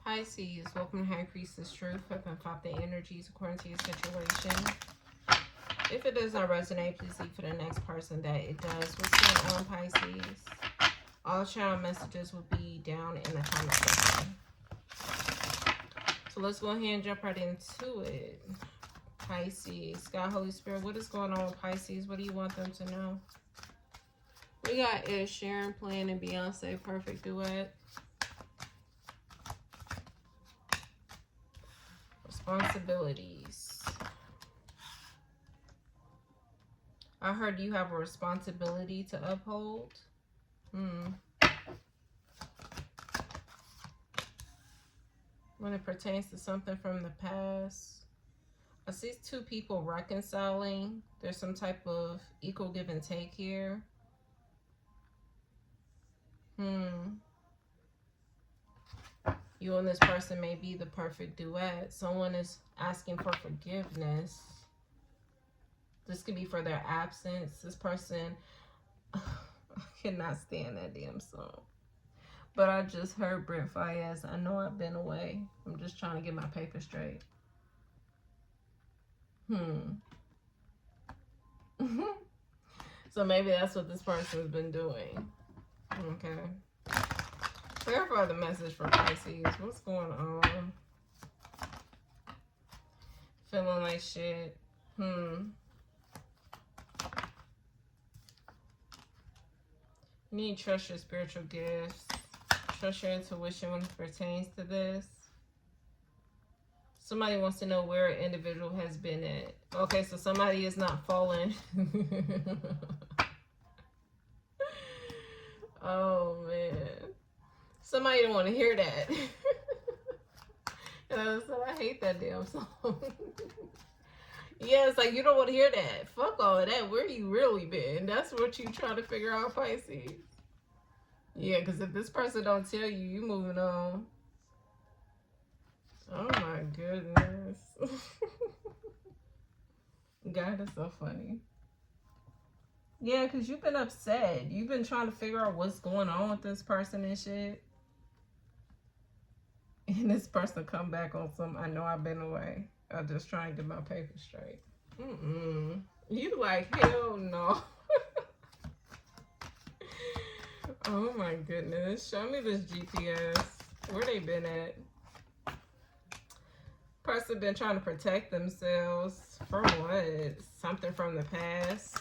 Pisces, welcome to High Priestess Truth. Help and pop the energies according to your situation. If it does not resonate, please leave for the next person that it does. What's going on, Pisces? All channel messages will be down in the comment section. So let's go ahead and jump right into it. Pisces, God, Holy Spirit, what is going on with Pisces? What do you want them to know? We got Ed Sheeran playing in Beyonce Perfect Duet. Responsibilities. I heard you have a responsibility to uphold. When it pertains to something from the past, I see two people reconciling. There's some type of equal give and take here. You and this person may be the perfect duet. Someone is asking for forgiveness. This could be for their absence. This person, I cannot stand that damn song. But I just heard Brent Fayez. I know I've been away. I'm just trying to get my paper straight. So maybe that's what this person's been doing. Okay. Clarify the message for Pisces. What's going on? Feeling like shit. You need to trust your spiritual gifts. Trust your intuition when it pertains to this. Somebody wants to know where an individual has been at. Okay, so somebody is not falling. Oh, man. Somebody don't want to hear that. So I hate that damn song. Yeah, it's like, you don't want to hear that. Fuck all of that. Where you really been? That's what you trying to figure out, Pisces. Yeah, because if this person don't tell you, you moving on. Oh my goodness. God, that's so funny. Yeah, because you've been upset. You've been trying to figure out what's going on with this person and shit. And this person come back on some, I know I've been away. I'm just trying to get my paper straight. You like, hell no. Oh my goodness. Show me this GPS. Where they been at? Person been trying to protect themselves. From what? Something from the past.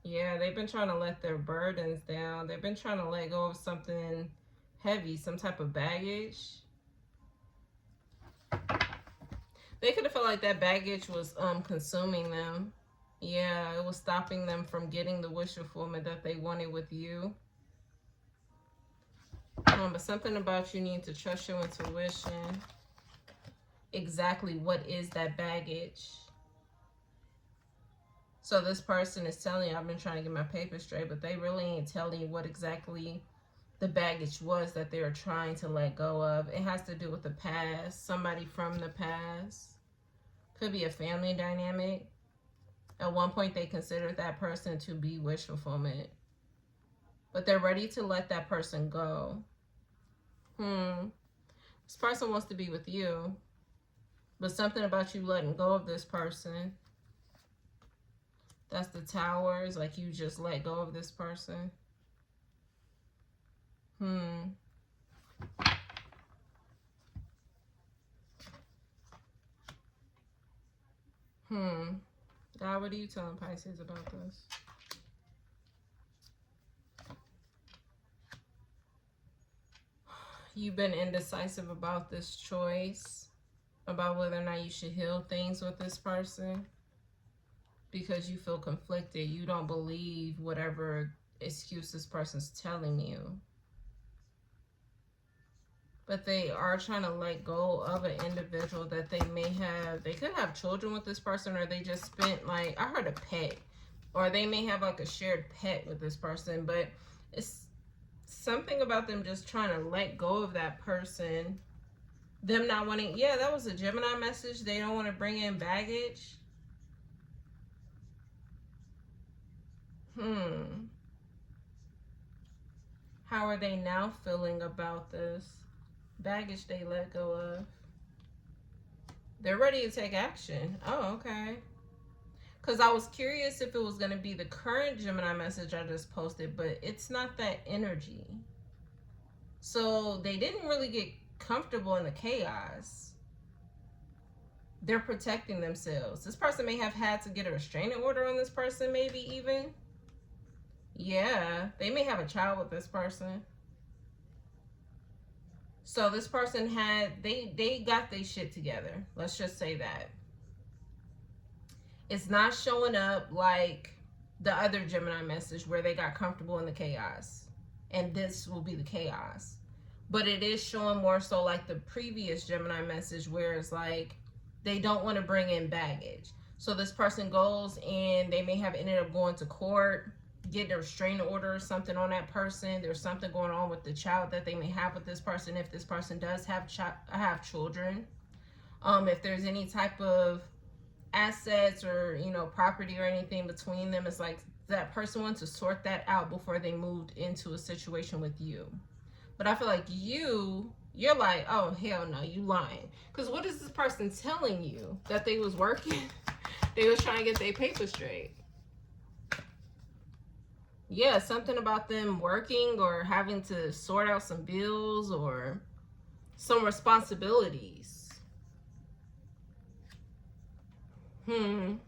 Yeah, they've been trying to let their burdens down. They've been trying to let go of something heavy, some type of baggage. They could have felt like that baggage was consuming them. Yeah, it was stopping them from getting the wish fulfillment that they wanted with you. But something about you need to trust your intuition. Exactly what is that baggage? So this person is telling you, I've been trying to get my papers straight, but they really ain't telling you what exactly the baggage was that they're trying to let go of. It has to do with the past, somebody from the past. Could be a family dynamic. At one point, they considered that person to be wish fulfillment. But they're ready to let that person go. This person wants to be with you. But something about you letting go of this person. That's the Tower. It's like you just let go of this person. God, what are you telling Pisces about this? You've been indecisive about this choice, about whether or not you should heal things with this person, because you feel conflicted. You don't believe whatever excuse this person's telling you. But they are trying to let go of an individual that they may have. They could have children with this person, or they just spent, like, I heard a pet. Or they may have like a shared pet with this person. But it's something about them just trying to let go of that person. Them not wanting, yeah, that was a Gemini message. They don't want to bring in baggage. How are they now feeling about this? Baggage they let go of. They're ready to take action. Oh, okay. Because I was curious if it was going to be the current Gemini message I just posted, but it's not that energy. So they didn't really get comfortable in the chaos. They're protecting themselves. This person may have had to get a restraining order on this person, maybe even. Yeah, they may have a child with this person. So this person they got their shit together. Let's just say that. It's not showing up like the other Gemini message where they got comfortable in the chaos. And this will be the chaos. But it is showing more so like the previous Gemini message where it's like they don't want to bring in baggage. So this person goes and they may have ended up going to court, getting a restraining order or something on that person. There's something going on with the child that they may have with this person if this person does have children. If there's any type of assets or, you know, property or anything between them, it's like that person wants to sort that out before they moved into a situation with you. But I feel like you're like, oh, hell no, you lying. Because what is this person telling you? That they was working? They was trying to get their paper straight. Yeah, something about them working or having to sort out some bills or some responsibilities. This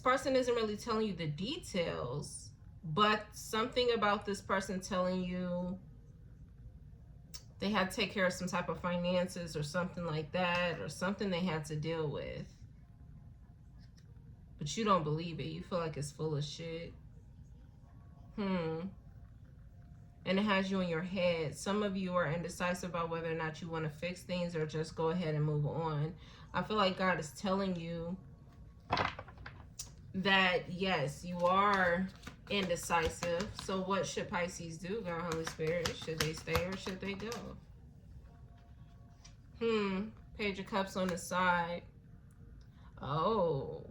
person isn't really telling you the details, but something about this person telling you they had to take care of some type of finances or something like that, or something they had to deal with. But you don't believe it. You feel like it's full of shit. And it has you in your head. Some of you are indecisive about whether or not you want to fix things or just go ahead and move on. I feel like God is telling you that, yes, you are indecisive. So what should Pisces do, God, Holy Spirit? Should they stay or should they go? Page of Cups on the side. Oh.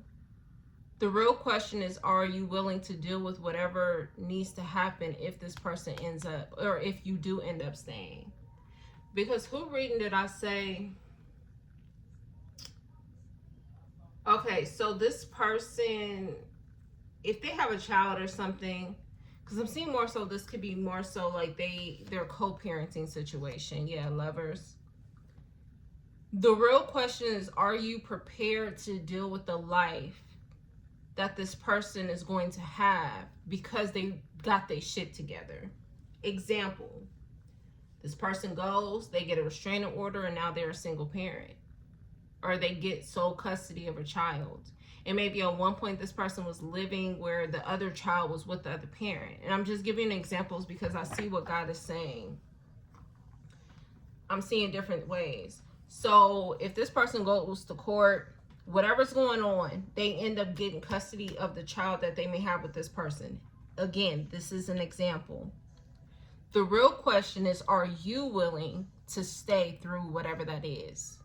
The real question is, are you willing to deal with whatever needs to happen if this person ends up, or if you do end up staying? Because who reading did I say? Okay, so this person, if they have a child or something, because I'm seeing more so this could be more so like they're co-parenting situation. Yeah, lovers. The real question is, are you prepared to deal with the life that this person is going to have because they got their shit together? Example, this person goes, they get a restraining order, and now they're a single parent. Or they get sole custody of a child. And maybe at one point this person was living where the other child was with the other parent. And I'm just giving examples because I see what God is saying. I'm seeing different ways. So if this person goes to court, whatever's going on, they end up getting custody of the child that they may have with this person. Again, this is an example. The real question is, are you willing to stay through whatever that is?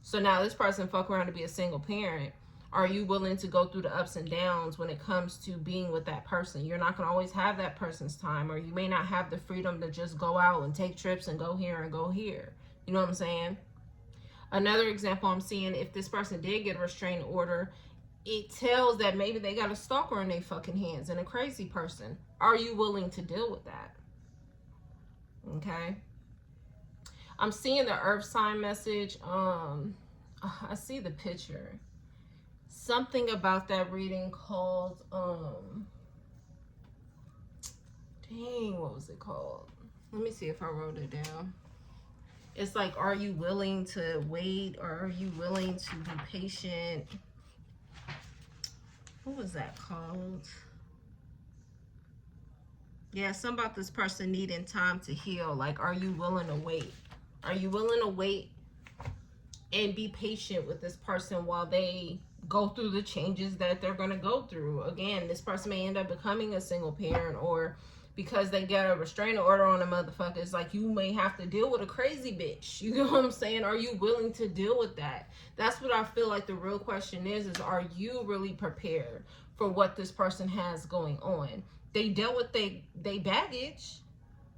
So now this person fuck around to be a single parent. Are you willing to go through the ups and downs when it comes to being with that person? You're not going to always have that person's time, or you may not have the freedom to just go out and take trips and go here and go here. You know what I'm saying? Another example I'm seeing, if this person did get a restraining order, it tells that maybe they got a stalker in their fucking hands and a crazy person. Are you willing to deal with that? Okay. I'm seeing the earth sign message. I see the picture. Something about that reading called, dang, what was it called? Let me see if I wrote it down. It's like, are you willing to wait, or are you willing to be patient? What was that called? Yeah, something about this person needing time to heal. Like, are you willing to wait? Are you willing to wait and be patient with this person while they go through the changes that they're going to go through? Again, this person may end up becoming a single parent, or because they get a restraining order on a motherfucker, it's like you may have to deal with a crazy bitch. You know what I'm saying? Are you willing to deal with that? That's what I feel like the real question is are you really prepared for what this person has going on. They dealt with they baggage,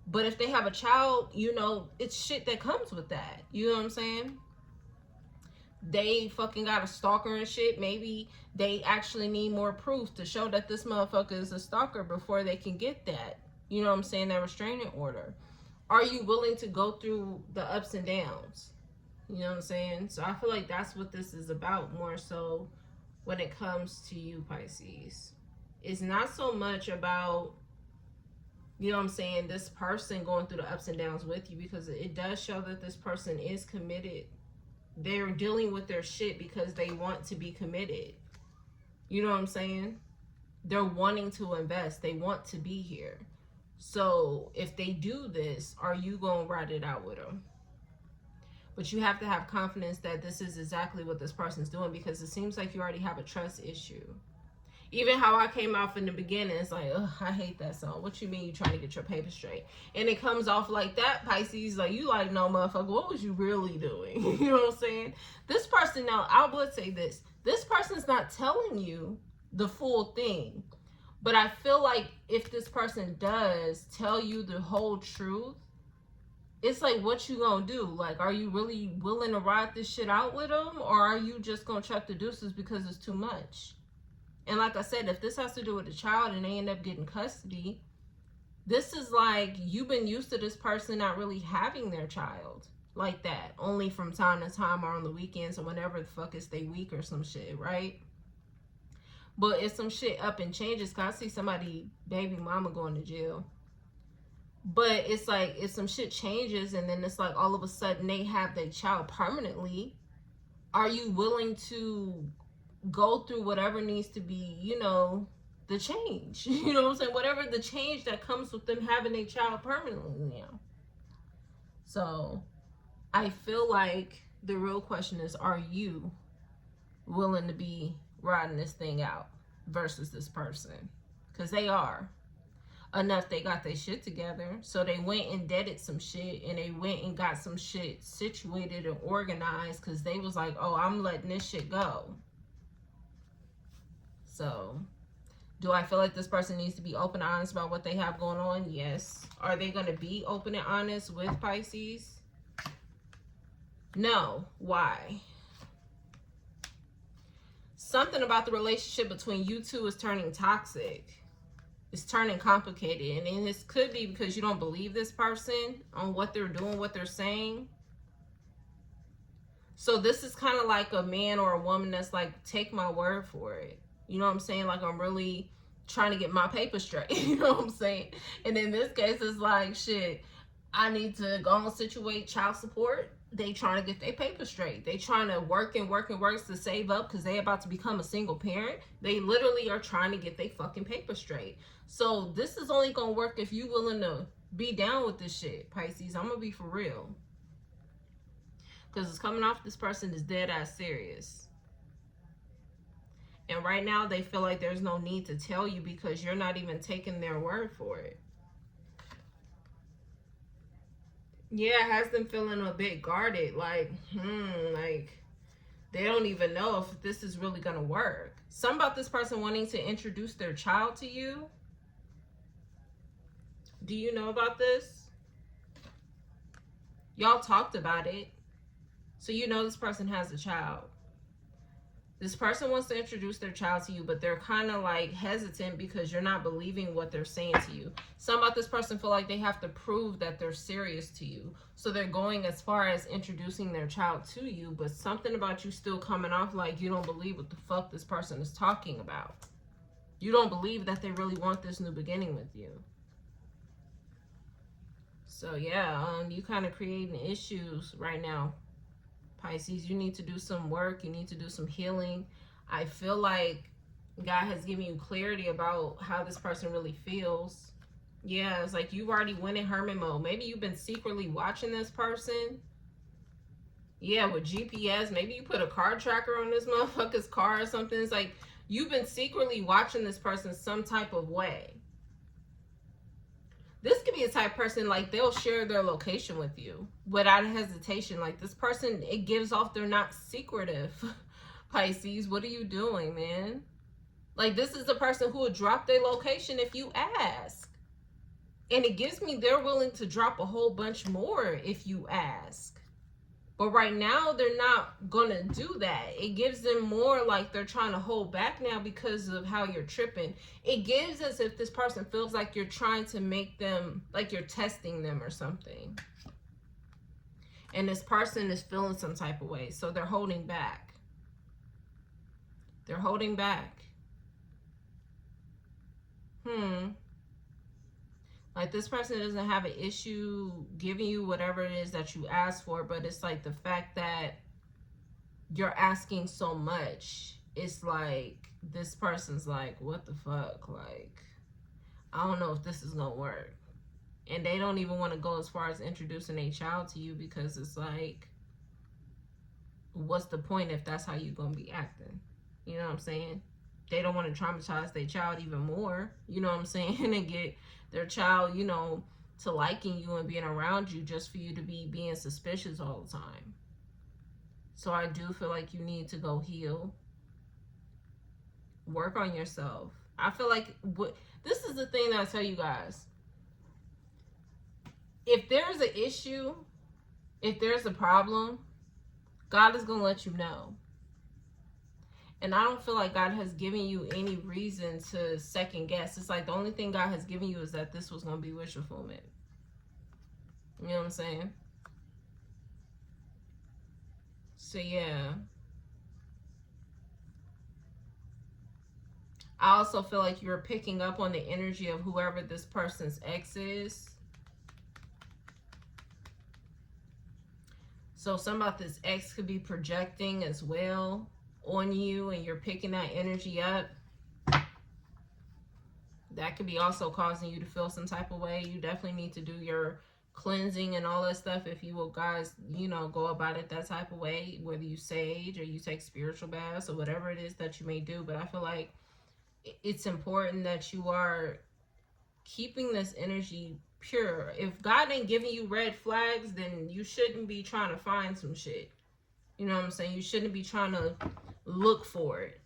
but if they have a child, you know, it's shit that comes with that. You know what I'm saying? They fucking got a stalker and shit. Maybe they actually need more proof to show that this motherfucker is a stalker before they can get that. You know what I'm saying? That restraining order. Are you willing to go through the ups and downs? You know what I'm saying? So I feel like that's what this is about more so when it comes to you, Pisces. It's not so much about, you know what I'm saying, this person going through the ups and downs with you, because it does show that this person is committed. They're dealing with their shit because they want to be committed. You know what I'm saying? They're wanting to invest. They want to be here. So if they do this, are you going to ride it out with them? But you have to have confidence that this is exactly what this person's doing, because it seems like you already have a trust issue. Even how I came off in the beginning, it's like, ugh, I hate that song. What you mean you trying to get your paper straight? And it comes off like that, Pisces, like, you like, no, motherfucker, what was you really doing? You know what I'm saying? This person, now, I would say this. This person's not telling you the full thing. But I feel like if this person does tell you the whole truth, it's like, what you gonna do? Like, are you really willing to ride this shit out with them? Or are you just gonna chuck the deuces because it's too much? And like I said, if this has to do with the child and they end up getting custody, this is like, you've been used to this person not really having their child like that. Only from time to time or on the weekends or whenever the fuck is they week or some shit, right? But if some shit up and changes, because I see somebody, baby mama going to jail. But it's like, if some shit changes and then it's like all of a sudden they have their child permanently, are you willing to go through whatever needs to be, you know, the change? You know what I'm saying? Whatever the change that comes with them having a child permanently now. So I feel like the real question is, are you willing to be riding this thing out versus this person? Because they are. Enough they got their shit together. So they went and deaded some shit, and they went and got some shit situated and organized, because they was like, oh, I'm letting this shit go. So do I feel like this person needs to be open and honest about what they have going on? Yes. Are they going to be open and honest with Pisces? No. Why? Something about the relationship between you two is turning toxic. It's turning complicated. And this could be because you don't believe this person on what they're doing, what they're saying. So this is kind of like a man or a woman that's like, take my word for it. You know what I'm saying? Like, I'm really trying to get my paper straight. You know what I'm saying? And in this case, it's like, shit, I need to go and situate child support. They trying to get their paper straight. They trying to work to save up because they about to become a single parent. They literally are trying to get their fucking paper straight. So this is only going to work if you willing to be down with this shit, Pisces. I'm going to be for real. Because it's coming off this person is dead ass serious. And right now they feel like there's no need to tell you because you're not even taking their word for it. Yeah, it has them feeling a bit guarded. Like, like they don't even know if this is really going to work. Something about this person wanting to introduce their child to you. Do you know about this? Y'all talked about it. So you know this person has a child. This person wants to introduce their child to you, but they're kind of like hesitant because you're not believing what they're saying to you. Some about this person feel like they have to prove that they're serious to you. So they're going as far as introducing their child to you, but something about you still coming off like you don't believe what the fuck this person is talking about. You don't believe that they really want this new beginning with you. So yeah, you kind of creating issues right now, Pisces. You need to do some work. You need to do some healing. I feel like God has given you clarity about how this person really feels. Yeah, it's like you've already went in hermit mode. Maybe you've been secretly watching this person. Yeah, with GPS. Maybe you put a car tracker on this motherfucker's car or something. It's like you've been secretly watching this person some type of way. This could be a type of person, like, they'll share their location with you without hesitation. Like, this person, it gives off they're not secretive. Pisces, what are you doing, man? Like, this is the person who would drop their location if you ask. And it gives me they're willing to drop a whole bunch more if you ask. But right now, they're not gonna do that. It gives them more like they're trying to hold back now because of how you're tripping. It gives as if this person feels like you're trying to make them, like you're testing them or something. And this person is feeling some type of way. So they're holding back. They're holding back. Like, this person doesn't have an issue giving you whatever it is that you ask for, but it's like the fact that you're asking so much. It's like this person's like, what the fuck? Like, I don't know if this is gonna work. And they don't even want to go as far as introducing a child to you because it's like, what's the point if that's how you're gonna be acting? You know what I'm saying? They don't want to traumatize their child even more, you know what I'm saying, and get their child, you know, to liking you and being around you just for you to be being suspicious all the time. So I do feel like you need to go heal. Work on yourself. I feel like this is the thing that I tell you guys. If there's an issue, if there's a problem, God is going to let you know. And I don't feel like God has given you any reason to second guess. It's like the only thing God has given you is that this was going to be wish fulfillment. You know what I'm saying? So yeah. I also feel like you're picking up on the energy of whoever this person's ex is. So some about this ex could be projecting as well on you, and you're picking that energy up. That could be also causing you to feel some type of way. You definitely need to do your cleansing and all that stuff if you will, guys, you know, go about it that type of way, whether you sage or you take spiritual baths or whatever it is that you may do. But I feel like it's important that you are keeping this energy pure. If God ain't giving you red flags, then you shouldn't be trying to find some shit. You know what I'm saying? You shouldn't be trying to look for it.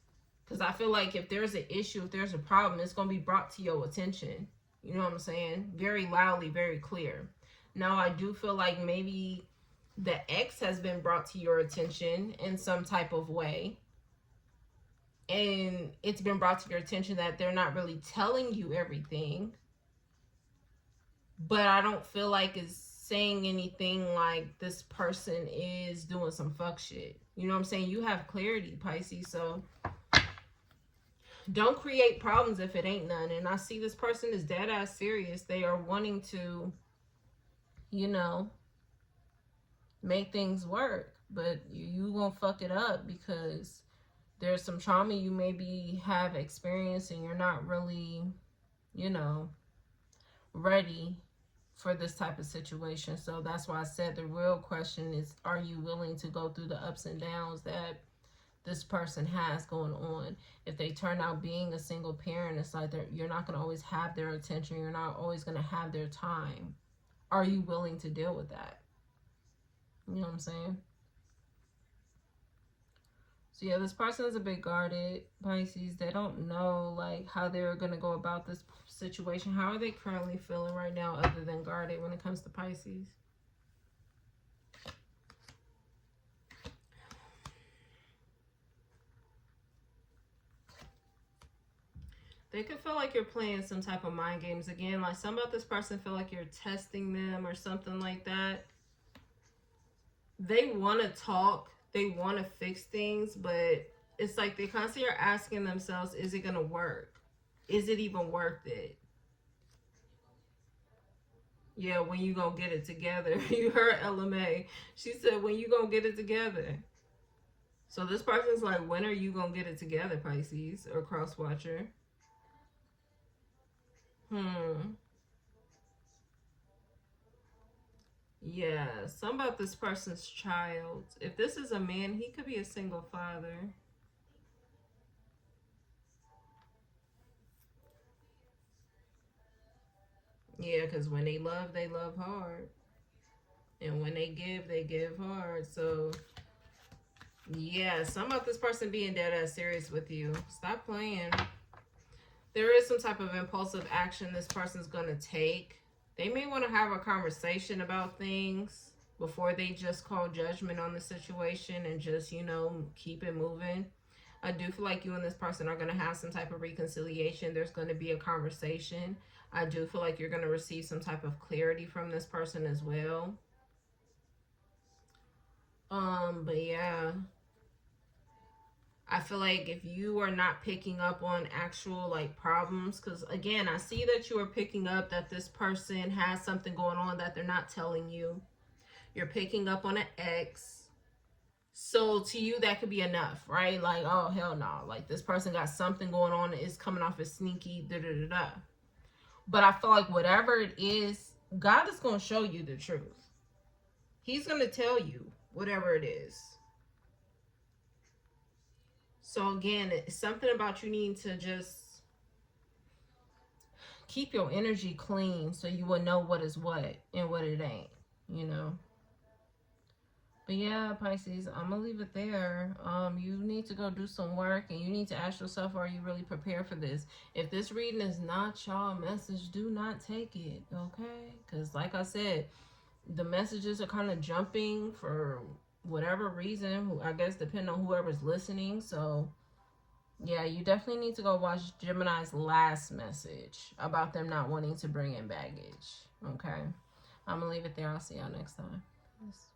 Because I feel like if there's an issue, if there's a problem, it's going to be brought to your attention. You know what I'm saying? Very loudly, very clear. Now, I do feel like maybe the ex has been brought to your attention in some type of way. And it's been brought to your attention that they're not really telling you everything. But I don't feel like it's saying anything like this person is doing some fuck shit. You know what I'm saying? You have clarity, Pisces. So don't create problems if it ain't none. And I see this person is dead ass serious. They are wanting to, you know, make things work. But you gonna fuck it up because there's some trauma you maybe have experienced and you're not really, you know, ready for this type of situation. So that's why I said the real question is, are you willing to go through the ups and downs that this person has going on? If they turn out being a single parent, it's like you're not going to always have their attention. You're not always going to have their time. Are you willing to deal with that? You know what I'm saying? So yeah, this person is a bit guarded, Pisces. They don't know like how they're going to go about this situation. How are they currently feeling right now other than guarded when it comes to Pisces? They could feel like you're playing some type of mind games again. Like some about this person feel like you're testing them or something like that. They want to talk. They want to fix things, but it's like they constantly are asking themselves, is it going to work? Is it even worth it? Yeah, when you gonna get it together? You heard LMA. She said, when you gonna get it together? So this person's like, when are you gonna get it together, Pisces or cross watcher? Yeah, some about this person's child. If this is a man, he could be a single father. Yeah, because when they love hard. And when they give hard. So, yeah, some about this person being dead ass serious with you. Stop playing. There is some type of impulsive action this person's going to take. They may want to have a conversation about things before they just call judgment on the situation and just, you know, keep it moving. I do feel like you and this person are going to have some type of reconciliation. There's going to be a conversation. I do feel like you're going to receive some type of clarity from this person as well. But yeah, I feel like if you are not picking up on actual like problems, because again, I see that you are picking up that this person has something going on that they're not telling you. You're picking up on an ex. So to you, that could be enough, right? Like, oh, hell no. Like, this person got something going on. It's coming off as sneaky, da-da-da-da. But I feel like whatever it is, God is going to show you the truth. He's going to tell you whatever it is. So again, it's something about you needing to just keep your energy clean so you will know what is what and what it ain't, you know. But yeah, Pisces, I'm going to leave it there. You need to go do some work, and you need to ask yourself, are you really prepared for this? If this reading is not y'all message, do not take it, okay? Because like I said, the messages are kind of jumping for whatever reason, I guess depending on whoever's listening. So yeah, you definitely need to go watch Gemini's last message about them not wanting to bring in baggage, okay? I'm going to leave it there. I'll see y'all next time. Peace.